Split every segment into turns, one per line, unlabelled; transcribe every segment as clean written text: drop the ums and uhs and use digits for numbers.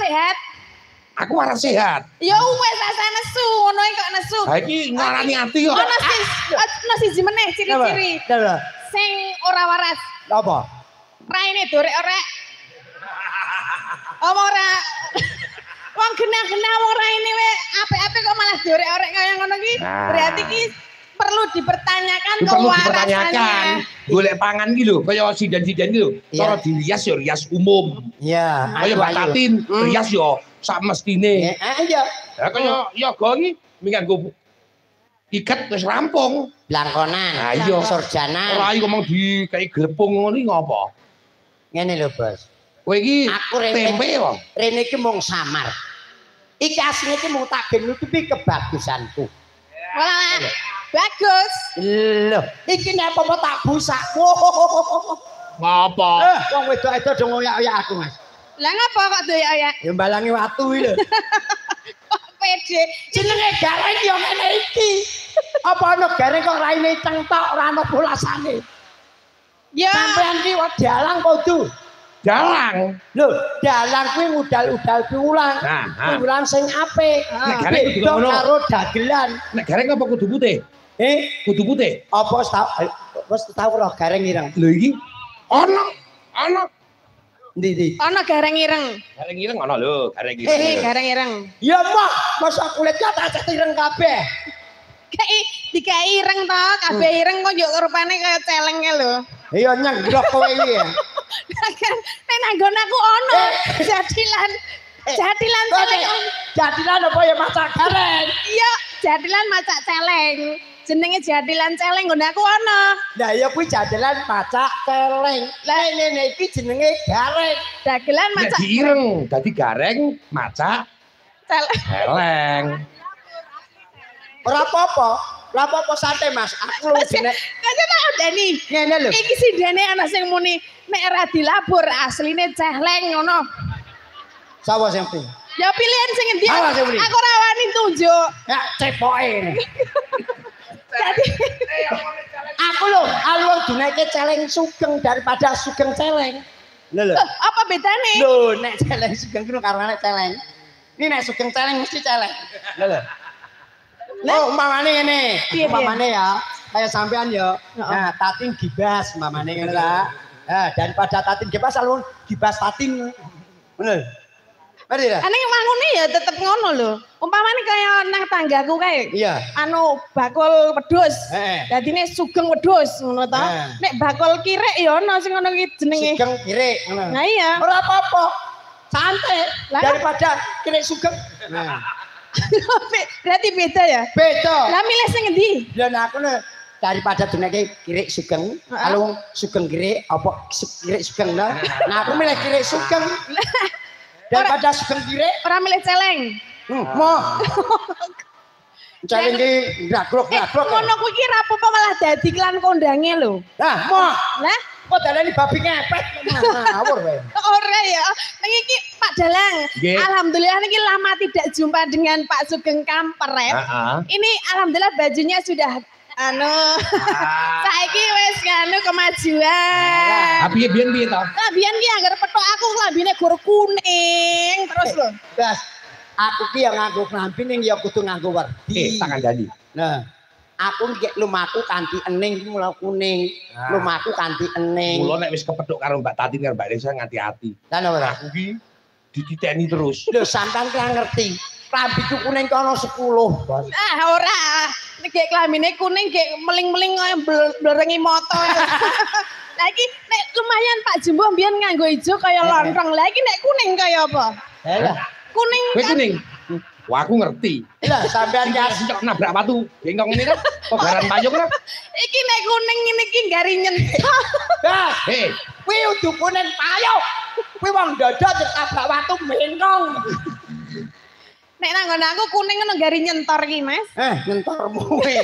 sehat.
Aku waras sehat.
Ya wis asa nesu ngono kok nesu.
Ha iki ngarani ati kok.
Ono siji meneh ciri-ciri. Sing ora waras.
Apa?
Raine dorek-orek. Apa ora? Wong genah-genah wong raine we apik-apik kok malah dorek-orek kaya ngono ki. Berarti ki perlu dipertanyakan kewarasannya.
Golek pangan ki lho, kaya sidan-sidan ki lho. Cara dirias ya rias umum.
Iya.
Kaya Mbak Tatin, rias ya sak mestine.
Iya.
Lah kaya yoga ki minggu iket wis rampung.
Blangkonan.
Nah iya.
Sorjana.
Ora iki ngomong di kayak glepung ngono iki ngopo?
Ngene lho, Bos.
Kowe iki
tempe kok. Rene iki mung samar. Iki asline iki mung tak ben nutupi kebagusanku.
Wah, bagus.
Lho, iki nek apa tak busak.
Ngapa?
Wong wedok-wedok do ngoyak-oyak aku, Mas.
Lah ngapa kok doyak-oyak?
Ya mbalangi watu iki lho.
Pede.
Jenenge gareng ya ngene iki. Apa ana gareng kok raine cengtok ora ana bolasane.
Ya.
Sampeyan ki wong dalang kudu.
Dalang.
Lho, dalang kuwi ngudal-udal piwulang. Piwulang sing apik.
Nek gareng kudu ngono
karo dagelan.
Nek gareng apa kudu putih? Kudu putih.
Apa wis tau roh gareng ireng.
Lho iki ana.
Ndi?
Ana gareng ireng.
Gareng ireng ana lho, gareng ireng.
Gareng ireng.
Ya mah, masa kulitnya tak cet ireng kabeh.
Dikai ireng to, kabeh ireng kok yo rupane kaya celenge lho.
Iya nyenggrok kowe iki ya.
Nek nanggon aku ono jadilan celeng.
Jadilan apa ya masak gareng?
Iya, jadilan masak celeng. Jenenge jadilan celeng nggon aku ono.
Lah ya kuwi jadilan masak celeng. Lah ngene iki jenenge gareng.
Dagelan masak
ireng, dadi gareng masak celeng.
Ora apa-apa santai Mas. Aku lho jeneng.
Kaya tak odeni.
Ngene lho.
Iki sindene ana sing muni nek ora dilabur asline celeng ngono.
Sapa sing pilih?
Ya pilihan sing endi?
Aku
ora wani tunjuk.
Ya cepoke. Jadi aku lho, alung duneke celeng sugeng daripada sugeng celeng. Lho.
Apa bedane?
Lho, nek celeng sugeng kuwi karo nek celeng. Ini nek sugeng celeng mesti celeng. Lho. Oh, umpamane ngene. Umpamane ya, kayak sampean ya. Nah, tatin gibas umpamane ngene ta. Nah, daripada tatin gibas alun gibas tatin. Bener. Ngerti ta?
Ane mangune ya tetep ngono lho. Umpamane kaya nang tanggaku kae.
Iya.
Anu bakul wedhus. Dadine sugeng wedhus ngono ta. Nek bakul kirek ya ana sing ngono iki jenenge.
Sugeng kirek ngono.
Nah iya.
Ora apa-apa. Santai daripada kirek sugeng. Nah.
Berarti beda ya?
Beda.
Lah milih sing endi?
Lah aku daripada duneke kirek sugeng, alung sugeng kirek apa kirek sugeng nah. Nah aku milih kirek sugeng. Daripada sugeng kirek
ora milih celeng.
Mo. Celeng ki gragrok-gragrok.
Ngono kuwi ki ra apa-apa malah dadi klan kondange lho.
Lah, mo.
Lah,
kok dalane babi ngepet ngawur wae.
Ora ya. Ning iki Pak Dalang. Alhamdulillah niki lama tidak jumpa dengan Pak Sugeng Kampret. Ini alhamdulillah bajunya sudah saiki wis kemajuan.
Piye piye to?
Lah biyen ki anggar petok aku lambine gur kuning terus lho.
Das. Aku ki yang nganggo klambi ning ya kudu nganggo werdi.
Tak kandhani.
Nah, aku nggih lumaku kanthi ening mula kuning. Lumaku kanthi ening.
Mula nek wis kepethuk karo Mbak Tatin karo Mbak Lesa ngati-ati.
Lah ora.
Aku ki dititeni terus.
Lho sampean ki ngerti. Klambiku kuning kono 10, Bos.
Ora. Nek klambine kuning gek meling-meling kaya blerengi moto. Lah iki nek lumayan Pak Jumbo mbiyen nganggo ijo kaya lontong. Lah iki nek kuning kaya apa?
Lah
kuning
kan? Kuning. Wah aku ngerti.
Lah sampean
cok nabrak batu. Bengkong ini kan kobaran payung kan.
Iki nek kuning ngene iki gari nyentok.
Dah, kuwi udu kuning payung. Kuwi wong dodot nabrak watu bengkong.
Nek nanggon aku kuning ngono gari nyentor iki, Mas.
Nyentormu kuwi.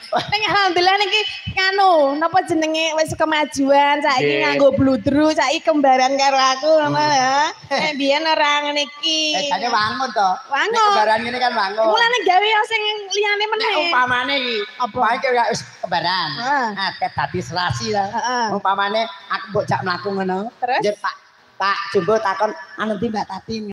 Ning alhamdulillah niki nganu, napa jenenge wis kemajuan, saiki nganggo bludru, saiki kembaran karo aku ngono ya. Nek biyen ora ngene iki.
Jane wangun to.
Wangun.
Nek kembaran ngene kan wangun.
Mulane gawe sing liyane meneh.
Nek umpamane iki, apa iki wis kembaran. Nah, dadi selasi ta. Umpamane aku mbok jak mlaku ngono.
Terus
Pak Jumbo takon anu ndi Mbak Tatin.